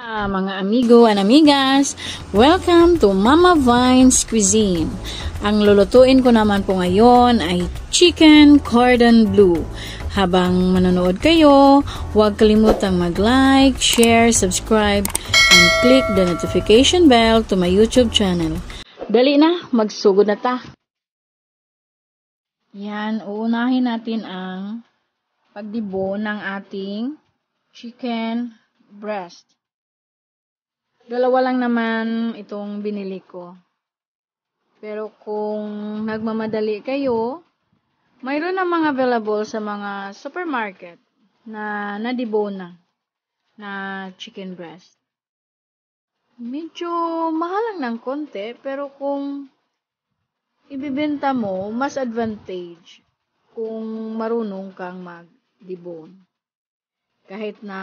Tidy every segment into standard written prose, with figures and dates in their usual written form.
Mga amigo and amigas, welcome to Mama Vine's Cuisine. Ang lulutuin ko naman po ngayon ay chicken cordon bleu. Habang manonood kayo, huwag kalimutang mag-like, share, subscribe, and click the notification bell to my YouTube channel. Dali na, magsugod na ta. Yan, uunahin natin ang pagdibo ng ating chicken breast. Dalawa lang naman itong binili ko. Pero kung nagmamadali kayo, mayroon na mga available sa mga supermarket na nadibo na chicken breast. Medyo mahal lang ng konti, pero kung ibibenta mo, mas advantage kung marunong kang magdibon. Kahit na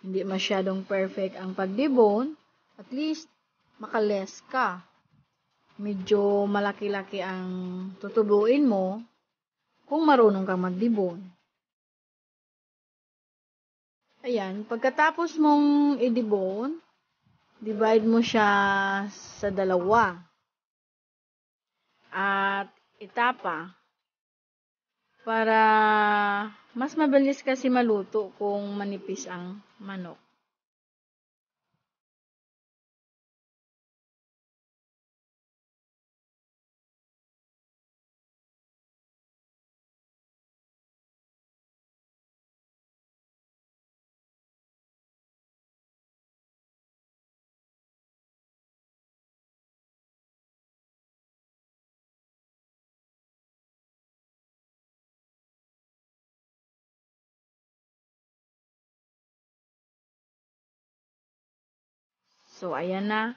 hindi masyadong perfect ang pagdibon, at least makales ka. Medyo malaki-laki ang tutubuin mo kung marunong kang magdibon. Ayan, pagkatapos mong idibon, divide mo siya sa dalawa. At itapa para mas mabilis kasi maluto kung manipis ang manok. So, ayan na.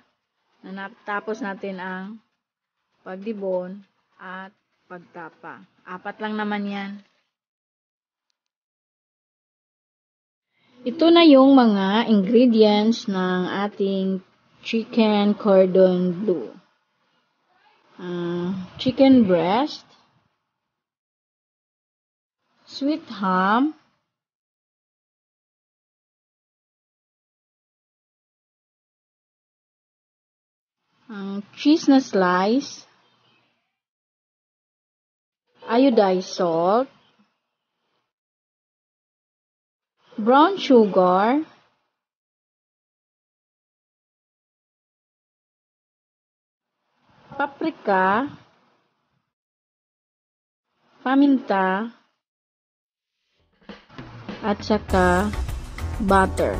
Natapos natin ang pagdibon at pagtapa. 4 lang naman yan. Ito na yung mga ingredients ng ating chicken cordon bleu. Chicken breast, sweet ham, cheese na slice, iodized salt, brown sugar, paprika, paminta, at saka butter.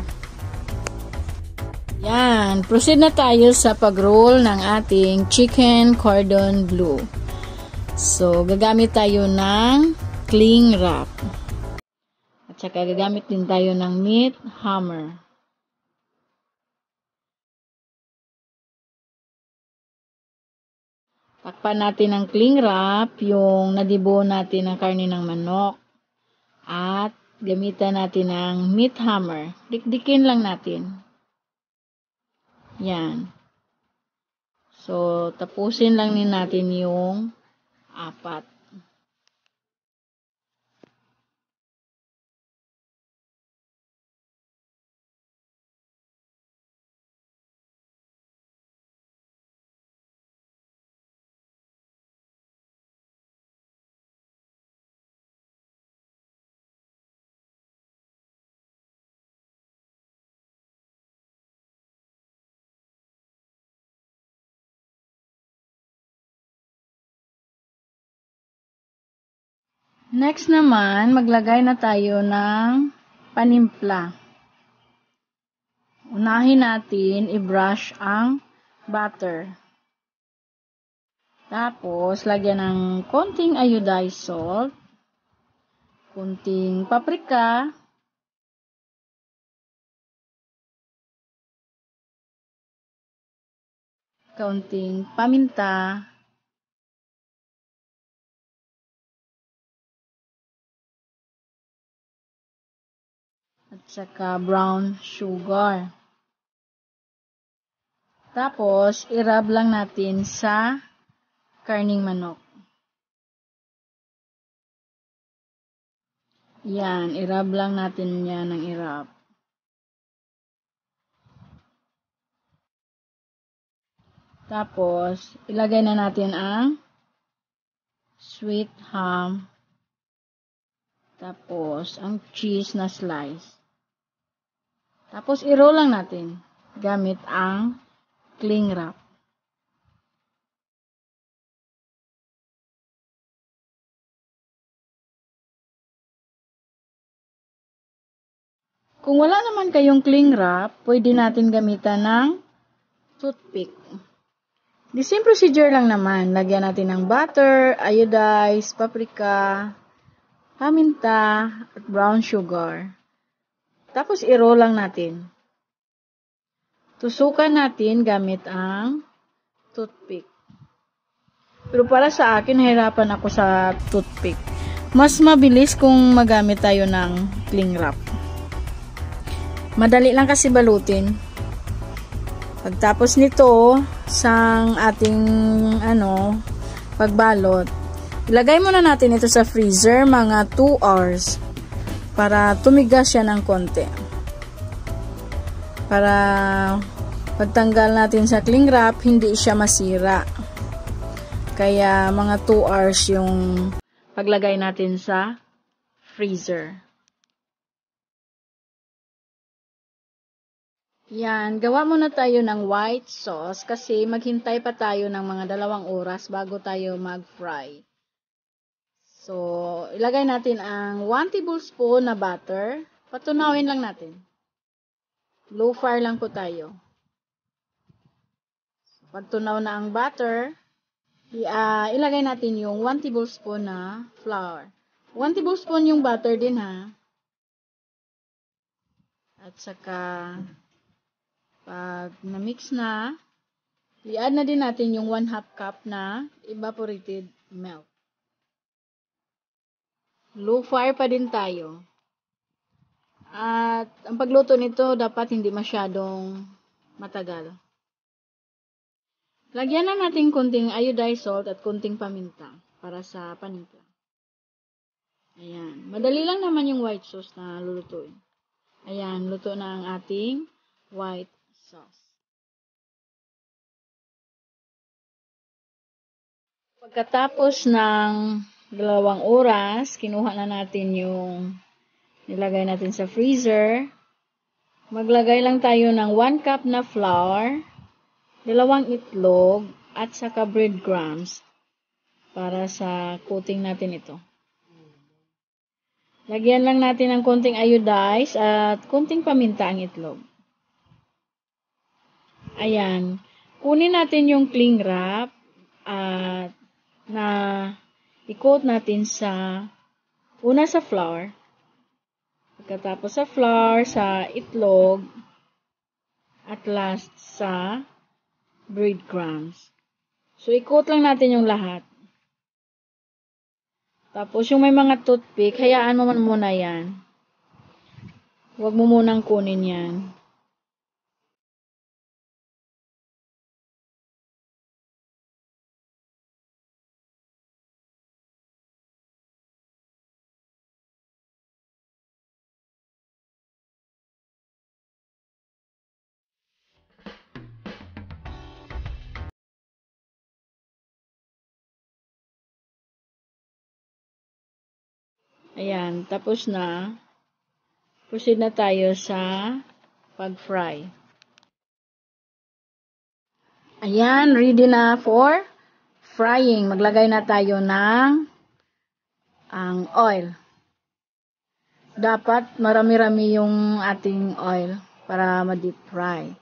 Yan, proceed na tayo sa pag-roll ng ating chicken cordon bleu. So, gagamit tayo ng cling wrap. At saka gagamit din tayo ng meat hammer. Takpan natin ng cling wrap yung nadibo natin ng karne ng manok. At gamitan natin ng meat hammer. Dikdikin lang natin. Yan. So, tapusin lang din natin yung 4. Next naman, maglagay na tayo ng panimpla. Unahin natin i-brush ang butter. Tapos, lagyan ng konting iodized salt, konting paprika, konting paminta, at saka brown sugar. Tapos, i-rub lang natin sa karning manok. Yan, i-rub lang natin yan ng i-rub. Tapos, ilagay na natin ang sweet ham. Tapos, ang cheese na slice. Tapos, i-roll lang natin gamit ang cling wrap. Kung wala naman kayong cling wrap, pwede natin gamitan ng toothpick. The same procedure lang naman. Lagyan natin ng butter, iodized, paprika, paminta, at brown sugar. Tapos i-roll lang natin. Tusukan natin gamit ang toothpick. Pero para sa akin, nahirapan ako sa toothpick. Mas mabilis kung magamit tayo ng cling wrap. Madali lang kasi balutin. Pagtapos nito, sang ating pagbalot, ilagay muna natin ito sa freezer mga 2 hours para tumigas siya ng konti. Para pagtanggal natin sa cling wrap, hindi siya masira. Kaya mga 2 hours yung paglagay natin sa freezer. Yan, gawa muna tayo ng white sauce kasi maghintay pa tayo ng mga 2 oras bago tayo mag-fry. So, ilagay natin ang 1 tablespoon na butter. Patunawin lang natin. Low fire lang po tayo. Pagtunaw na ang butter, ilagay natin yung 1 tablespoon na flour. 1 tablespoon yung butter din ha. At saka, pag na-mix na, i-add na din natin yung 1/2 cup na evaporated milk. Low fire pa din tayo. At ang pagluto nito dapat hindi masyadong matagal. Lagyan na natin konting iodized salt at konting paminta para sa panimpla. Ayan. Madali lang naman yung white sauce na lulutuin. Ayan, luto na ang ating white sauce. Pagkatapos ng 2 oras, kinuha na natin yung nilagay natin sa freezer. Maglagay lang tayo ng 1 cup na flour, 2 itlog, at saka breadcrumbs para sa coating natin ito. Lagyan lang natin ng konting iodized at konting paminta ang itlog. Ayan. Kunin natin yung cling wrap at na i-coat natin una sa flour. Pagkatapos sa flour, sa itlog, at last sa breadcrumbs. So, i-coat lang natin yung lahat. Tapos, yung may mga toothpick, hayaan mo man muna yan. Huwag mo munang kunin yan. Ayan, tapos na. Proceed na tayo sa pag-fry. Ayan, ready na for frying. Maglagay na tayo ng ang oil. Dapat marami-rami yung ating oil para ma-deep fry.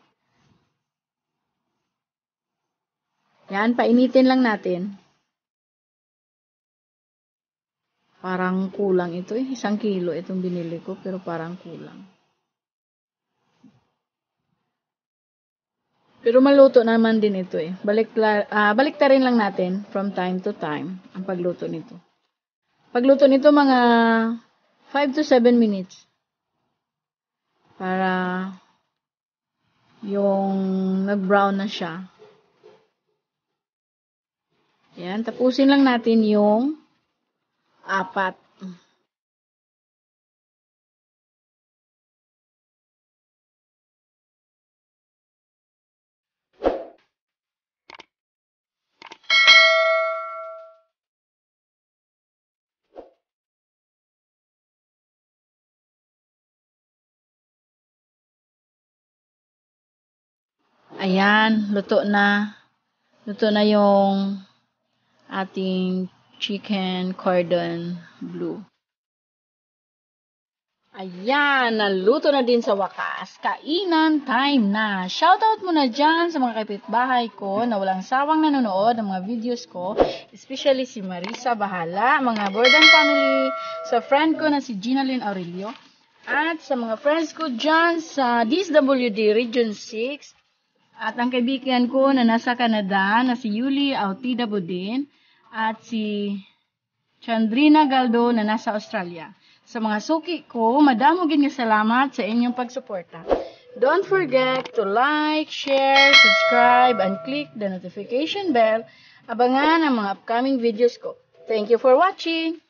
Yan, painitin lang natin. Parang kulang ito eh. 1 kilo itong binili ko pero parang kulang. Pero maluto naman din ito eh. Baliktarin lang natin from time to time ang pagluto nito. Pagluto nito mga 5 to 7 minutes. Para yung nag-brown na siya. Yan, tapusin lang natin yung 4. Ayan, luto na. Luto na yung ating chicken cordon bleu. Ayan, naluto na din sa wakas. Kainan time na. Shoutout muna dyan sa mga kapitbahay ko na walang sawang nanonood ng mga videos ko. Especially si Marisa Bahala, mga Bordan family, sa friend ko na si Ginalyn Aurelio, at sa mga friends ko dyan sa DSWD Region 6, at ang kaibigan ko na nasa Canada na si Yuli Autida Budin, at si Chandrina Galdo na nasa Australia. Sa mga suki ko, madamo gid nga salamat sa inyong pagsuporta. Don't forget to like, share, subscribe, and click the notification bell. Abangan ang mga upcoming videos ko. Thank you for watching!